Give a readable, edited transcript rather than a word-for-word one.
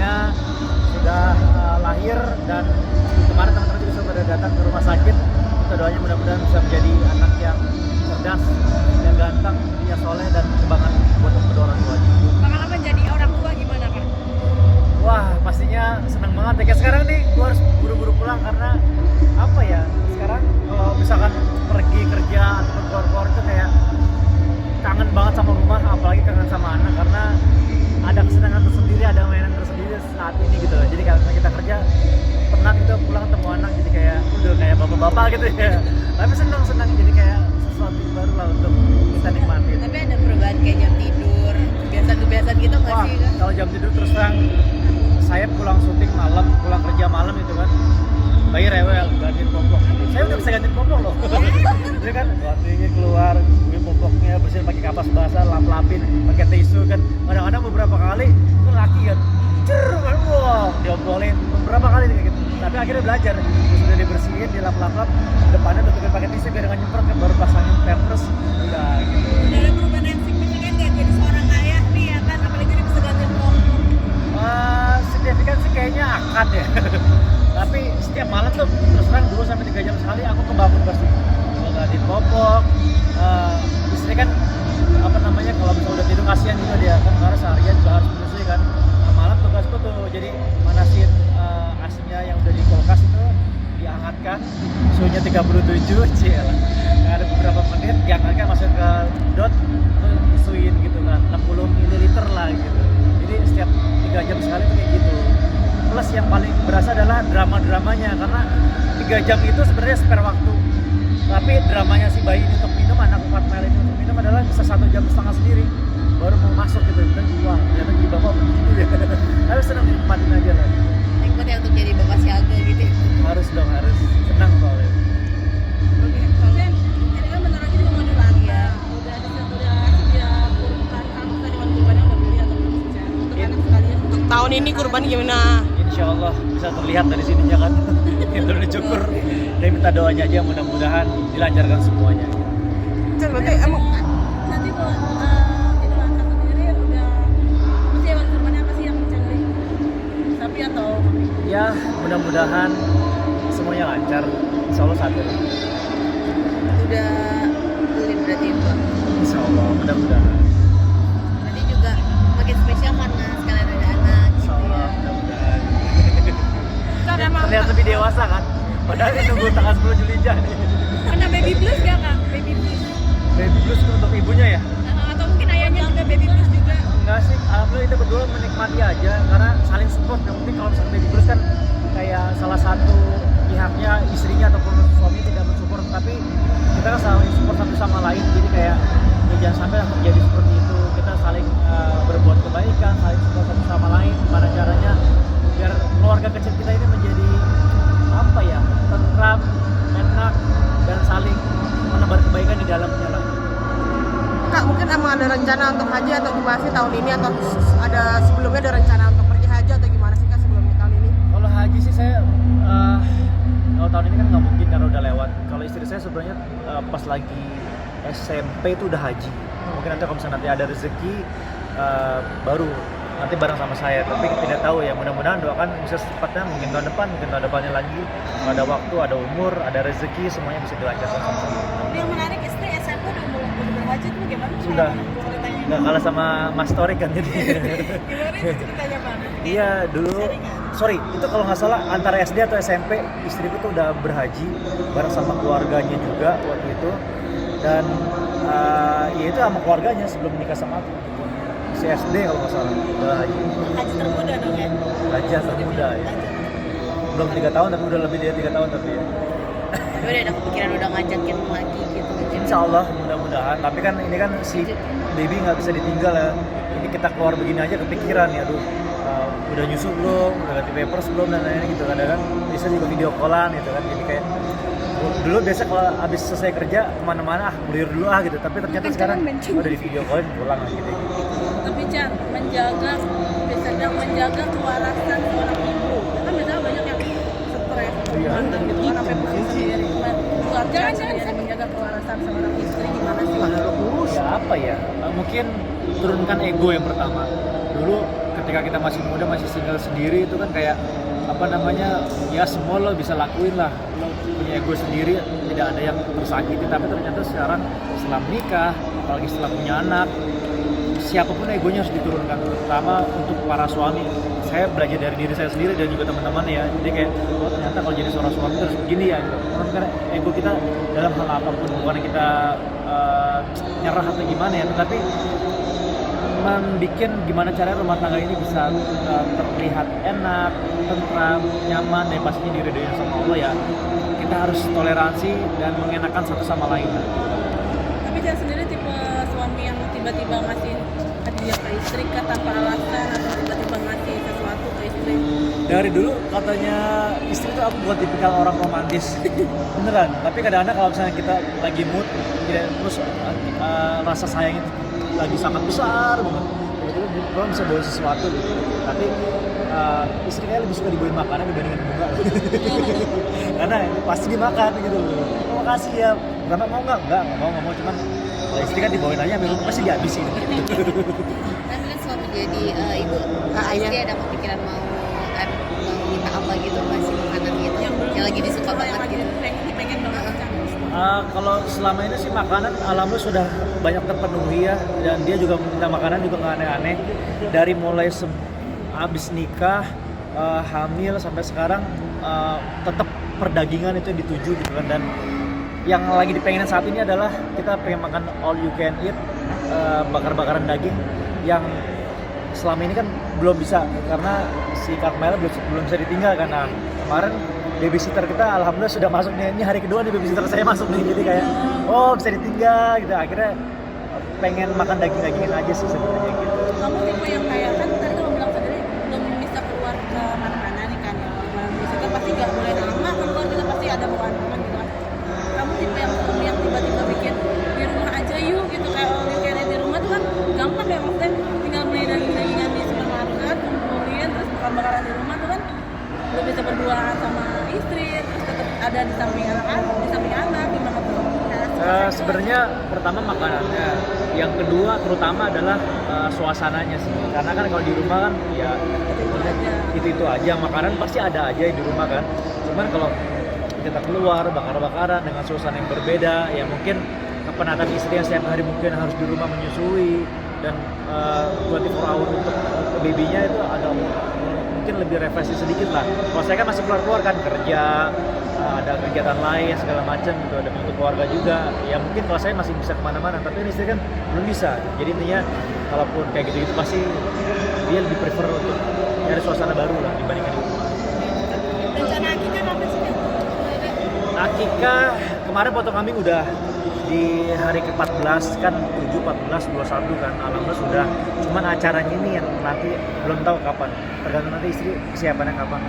akhirnya sudah lahir, dan kemarin teman-teman juga sudah datang ke rumah sakit. Kita doanya mudah-mudahan bisa menjadi anak yang cerdas, yang ganteng, yang soleh, dan kebanggaan buat kedua orang tuanya. Pengalaman jadi orang tua gimana Kak? Wah, pastinya senang banget ya. Kayak sekarang nih, gue harus buru-buru pulang karena apa ya? Sekarang kalau misalkan pergi kerja atau keluar-keluar itu kayak kangen banget sama rumah, apalagi kangen sama anak, karena ada kesenangan tersendiri, ada mainan tersendiri saat ini gitu loh. Jadi kalau kita kerja penat gitu, pulang ketemu anak jadi kayak udah kayak bapak-bapak gitu ya. Tapi senang jadi kayak sesuatu yang baru lah untuk kita nikmatin. Tapi ada perubahan kayak jam tidur, kebiasaan-kebiasaan gitu nggak Wah, sih Kak? kalau jam tidur terus terang, saya pulang syuting malam, pulang kerja malam itu kan, bayi rewel, gantiin popok. Saya udah bisa gantiin popok loh. Jadi kan gantiin keluar, gue popoknya bersihin pakai kapas basah, lap-lapin, pakai tisu kan. Kadang-kadang beberapa kali kan laki kan, wah, diobrolin beberapa kali kayak gitu. Tapi akhirnya belajar, sudah dibersihin, dilap-lap, depannya tutupin pakai tisu biar nggak nyemprot kan, baru pasangin pampers, udah gitu. Udah ada perubahan yang signifikan nggak jadi seorang ayah nih ya kan? Apalagi udah bisa gantiin popok. Signifikan sih kayaknya akan ya. Tapi setiap malam tuh terus terang 2-3 jam sekali aku kebangun pasti. Kalau gantiin popok, istri kan apa namanya, kalau misalnya udah tidur kasihan juga dia kan, karena seharian juga harus menyusui kan. Nah, malam tugasku tuh jadi manasin asinya yang udah di kulkas itu dihangatkan, suhunya 37 cil. Nah, ada beberapa menit dihangatkan, masuk ke dot, terus disuin gitu kan, 60 ml lah gitu. Jadi setiap 3 jam sekali tuh kayak gitu. Plus yang paling berasa adalah drama-dramanya, karena 3 jam itu sebenarnya spare waktu. Tapi dramanya si bayi ini untuk minum, anak 4 ml ini untuk minum adalah bisa 1,5 jam sendiri baru mau masuk gitu. Dan wah, ternyata jadi bapak begini ya. Tapi senang nikmatin aja lah. Nikmat ya untuk jadi bapak siaga gitu ya. Harus dong, harus senang soalnya. Oke, kalau ini kan bentar lagi juga mau dilakukan. Udah ada kurban, kamu tadi mau kurban yang udah beli atau belum sih Chan? Untuk anak sekalian. Untuk tahun ini kurban gimana? Insya Allah bisa terlihat dari sininya kan. Kita udah cukur. Dan minta doanya aja, mudah-mudahan dilancarkan semuanya. Chan, berarti emang nanti buat Idul Adha sendiri udah mesti hewan kurbannya apa sih yang Chan beli? Sapi atau kambing? Ya, mudah-mudahan semuanya lancar. Insya Allah satu. Udah beli berarti itu. Insya Allah, mudah-mudahan. Nanti juga makin spesial karena sekalian ada anak Insya gitu Allah, ya. mudah-mudahan. Kan emang Terlihat lebih dewasa kan? Padahal ini nunggu tanggal 10 Julijah nih. kena baby blues gak Kak? Baby blues? Baby blues untuk ibunya ya? Atau mungkin ayahnya juga baby blues juga? Enggak sih, alhamdulillah itu berdua menikmati aja karena saling support. Yang penting kalau misalnya baby blues kan kayak salah satu pihaknya, istrinya ataupun suami tidak mensupport, tapi kita kan saling support satu sama lain. Jadi kayak ya jangan sampai lah terjadi seperti itu. Kita saling berbuat kebaikan, saling support satu sama lain. Gimana caranya biar keluarga kecil kita ini menjadi apa ya, tentram, enak, dan saling menebar kebaikan di dalamnya lah. Kak, mungkin emang ada rencana untuk haji atau gimana sih tahun ini, atau ada sebelumnya ada rencana untuk pergi haji atau gimana sih Kak sebelumnya tahun ini? Kalau haji sih saya kalau tahun ini kan nggak mungkin karena udah lewat. Kalau istri saya sebenarnya pas lagi SMP itu udah haji. Mungkin nanti kalau misalnya nanti ada rezeki baru nanti bareng sama saya. Tapi tidak tahu ya. Mudah-mudahan doakan bisa secepatnya, mungkin tahun depan, mungkin tahun depannya lagi. Kalau ada waktu, ada umur, ada rezeki, semuanya bisa dilancarkan sama sama. Yang menarik istri SMP udah mulai berhaji tuh gimana? Sudah. Ceritanya. Nggak kalah sama Mas Torik kan jadi. Gimana itu ceritanya Bang? Iya dulu, sorry itu kalau nggak salah antara SD atau SMP istriku tuh udah berhaji bareng sama keluarganya juga waktu itu, dan ya itu sama keluarganya sebelum nikah sama aku. Si SD kalau nggak salah udah haji. Haji termuda dong ya? Haji termuda ya. Belum 3 tahun tapi udah lebih dari 3 tahun tapi ya. Tapi udah ada kepikiran udah ngajakin lagi gitu. Insya Allah mudah-mudahan. Tapi kan ini kan si baby nggak bisa ditinggal ya. Ini kita keluar begini aja kepikiran ya, aduh. Udah nyusu belum, udah ganti pampers belum, dan lain-lain gitu. Kadang-kadang bisa juga video callan gitu kan. Jadi kayak dulu biasa kalau habis selesai kerja kemana-mana meluyur dulu gitu. Tapi ternyata sekarang udah di video callin pulang gitu. Tapi Chan, sedang menjaga kewarasan seorang ibu. Kan biasanya banyak yang stres, mantan gitu kan, sampai pusing sendiri. Jangan-jangan saya menjaga kewarasan seorang istri gimana sih? Ya apa ya? Mungkin turunkan ego yang pertama. Dulu ketika kita masih muda, masih single sendiri itu kan kayak apa namanya, ya semua lo bisa lakuin lah, lo punya ego sendiri, tidak ada yang tersakiti. Tapi ternyata sekarang setelah menikah, apalagi setelah punya anak, siapapun egonya harus diturunkan, terutama untuk para suami. Saya belajar dari diri saya sendiri dan juga teman-teman ya, jadi kayak oh ternyata kalau jadi seorang suami terus begini ya gitu. Karena ego kita dalam hal apapun, bukan kita nyerah atau gimana ya, tetapi membuat gimana caranya rumah tangga ini bisa terlihat enak, tentram, nyaman, dan pastinya diridhoin sama Allah ya. Kita harus toleransi dan mengenakan satu sama lain. Tapi saya sendiri tipe suami yang tiba-tiba ngasih hadiah ke istri kah tanpa alasan, atau tiba-tiba ngasih sesuatu ke istri? Dari dulu katanya istri tuh aku bukan tipikal orang romantis. Beneran, tapi kadang-kadang kalau misalnya kita lagi mood, terus rasa sayang itu lagi sangat besar banget, tiba-tiba belum bisa bawa sesuatu gitu. Tapi istri kayak lebih suka dibawain makanan dibandingin bunga. Karena pasti dimakan gitu loh. Oh, makasih ya. Berapa mau nggak? Nggak mau. Cuman kalau istri kan dibawain aja, memang pasti dihabisin. Kan suami jadi ibu, pasti ada kepikiran mau minta apa gitu, kasih makanan gitu yang lagi disuka banget gitu. Pengen banget kan. Kalau selama ini sih makanan alhamdulillah sudah banyak terpenuhi ya, dan dia juga minta makanan juga nggak aneh-aneh. Dari mulai habis nikah, hamil sampai sekarang tetap perdagingan itu yang dituju gitu kan. Dan yang lagi dipengenin saat ini adalah kita pengen makan all you can eat, bakar-bakaran daging yang selama ini kan belum bisa karena si Carmela belum bisa ditinggal kan. Nah, kemarin babysitter kita alhamdulillah sudah masuk nih, ini hari kedua nih babysitter saya masuk nih, jadi kayak oh bisa ditinggal gitu. Akhirnya pengen makan daging-dagingan aja sih sebenarnya gitu. Kamu tipe yang kayak kan tadi kamu bilang sendiri belum bisa keluar ke mana-mana nih kan, babysitter pasti nggak boleh lama keluar, juga pasti ada bawaan makan gitu kan. Kamu tipe yang tiba-tiba bikin di rumah aja yuk gitu, kayak all you can eat di rumah tuh kan gampang ya, maksudnya tinggal beli daging-dagingan di supermarket, kumpulin terus bakar-bakaran di rumah tuh kan udah bisa berduaan sama istri, terus tetap ada di samping anak gimana tuh? Sebenarnya pertama makanannya, yang kedua terutama adalah suasananya sih. Karena kan kalau di rumah kan ya itu aja, makanan pasti ada aja di rumah kan. Cuman kalau kita keluar bakar-bakaran dengan suasana yang berbeda, ya mungkin kepenatan istri yang setiap hari mungkin harus di rumah menyusui dan 24 hour untuk babynya itu ada mungkin lebih refreshing sedikit lah. Kalau saya kan masih keluar kan kerja, ada kegiatan lain segala macam gitu, ada untuk keluarga juga. Ya mungkin kalau saya masih bisa kemana-mana, tapi ini istri kan belum bisa. Jadi intinya kalaupun kayak gitu pasti dia lebih prefer untuk nyari suasana baru lah dibandingkan di rumah. Rencana akikah kapan sih? Akikah kemarin potong kambing udah di hari ke-14 kan, 7, 14, 21 kan, alhamdulillah sudah. Cuman acaranya ini yang nanti belum tahu kapan, tergantung nanti istri kesiapannya kapan.